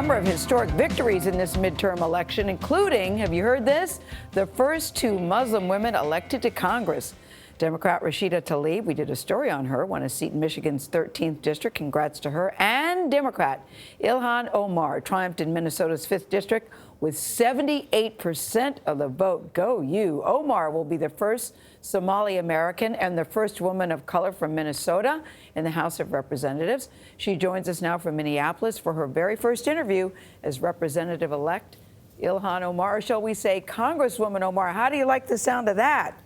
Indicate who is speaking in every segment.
Speaker 1: number of historic victories in this midterm election, including, have you heard this? The first two Muslim women elected to Congress. Democrat Rashida Tlaib, we did a story on her, won a seat in Michigan's 13th district. Congrats to her. And Democrat Ilhan Omar triumphed in Minnesota's 5th district with 78% of the vote. Go you. Omar will be the first Somali-American and the first woman of color from Minnesota in the House of Representatives. She joins us now from Minneapolis for her very first interview as Representative-elect Ilhan Omar. Shall we say Congresswoman Omar? How do you like the sound of that?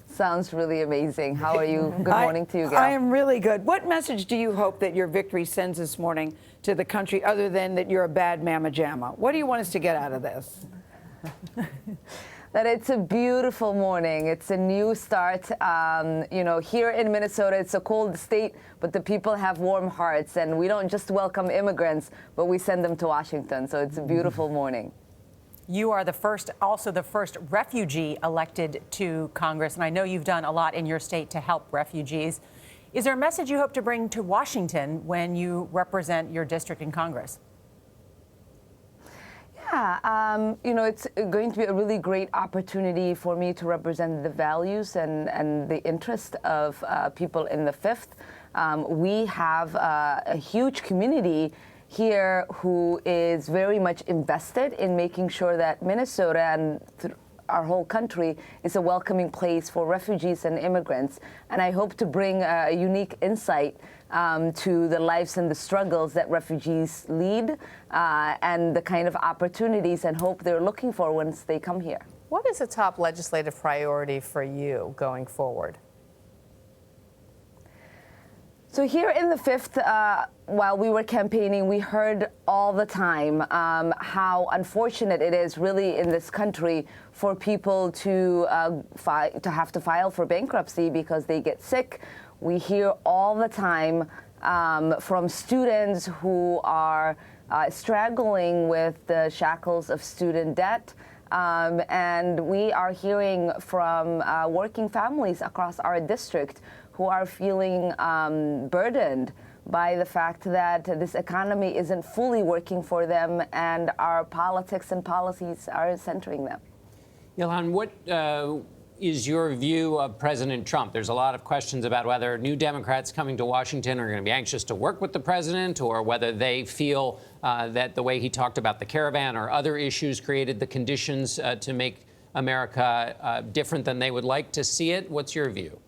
Speaker 2: Sounds really amazing. How are you? Good morning to you, Gayle.
Speaker 1: I am really good. What message do you hope that your victory sends this morning to the country, other than that you're a bad mamma jamma? What do you want us to get out of this?
Speaker 2: That it's a beautiful morning. It's a new start. Here in Minnesota, it's a cold state, but the people have warm hearts, and we don't just welcome immigrants, but we send them to Washington. So it's a beautiful morning.
Speaker 3: You are also the first refugee elected to Congress, and I know you've done a lot in your state to help refugees. Is there a message you hope to bring to Washington when you represent your district in Congress?
Speaker 2: Yeah, it's going to be a really great opportunity for me to represent the values and the interest of people in the 5th. We have a huge community here who is very much invested in making sure that Minnesota and our whole country is a welcoming place for refugees and immigrants. And I hope to bring a unique insight to the lives and the struggles that refugees lead and the kind of opportunities and hope they're looking for once they come here.
Speaker 4: What is a top legislative priority for you going forward?
Speaker 2: So here in the 5th, while we were campaigning, we heard all the time how unfortunate it is really in this country for people to have to file for bankruptcy because they get sick. We hear all the time from students who are struggling with the shackles of student debt. And we are hearing from working families across our district who are feeling burdened by the fact that this economy isn't fully working for them and our politics and policies are centering them.
Speaker 5: Ilhan, what is your view of President Trump? There's a lot of questions about whether new Democrats coming to Washington are going to be anxious to work with the president, or whether they feel that the way he talked about the caravan or other issues created the conditions to make America different than they would like to see it. What's your view?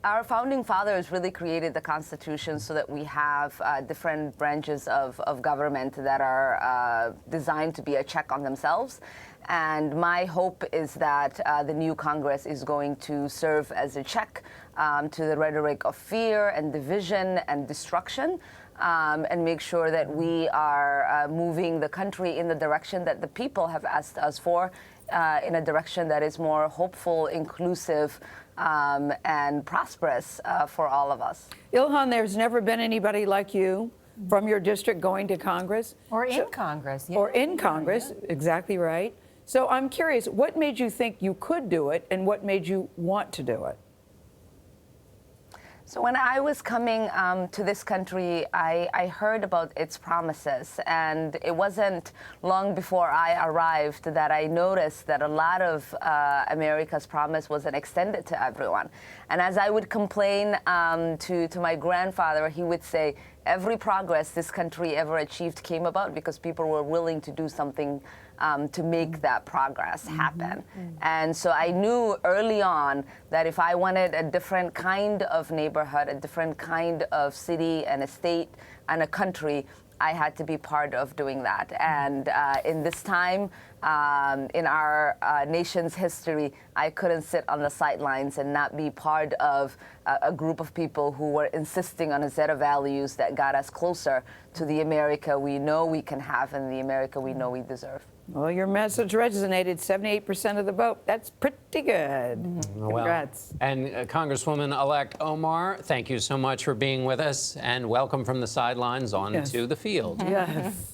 Speaker 2: Our founding fathers really created the Constitution so that we have different branches of government that are designed to be a check on themselves. And my hope is that the new Congress is going to serve as a check to the rhetoric of fear and division and destruction, and make sure that we are moving the country in the direction that the people have asked us for, in a direction that is more hopeful, inclusive, and prosperous for all of us.
Speaker 1: Ilhan, there's never been anybody like you from your district going to Congress.
Speaker 3: Or in Congress. Yeah.
Speaker 1: Or in Congress, exactly right. So I'm curious, what made you think you could do it, and what made you want to do it?
Speaker 2: So when I was coming to this country, I heard about its promises, and it wasn't long before I arrived that I noticed that a lot of America's promise wasn't extended to everyone. And as I would complain to my grandfather, he would say, every progress this country ever achieved came about because people were willing to do something to make that progress happen. And so I knew early on that if I wanted a different kind of neighborhood, a different kind of city and a state and a country, I had to be part of doing that. And in this time, in our nation's history, I couldn't sit on the sidelines and not be part of a group of people who were insisting on a set of values that got us closer to the America we know we can have and the America we know we deserve.
Speaker 1: Well, your message resonated, 78% of the vote. That's pretty good. Congrats.
Speaker 5: Well, and Congresswoman-elect Omar, thank you so much for being with us, and welcome from the sidelines on to the field.
Speaker 1: Yes.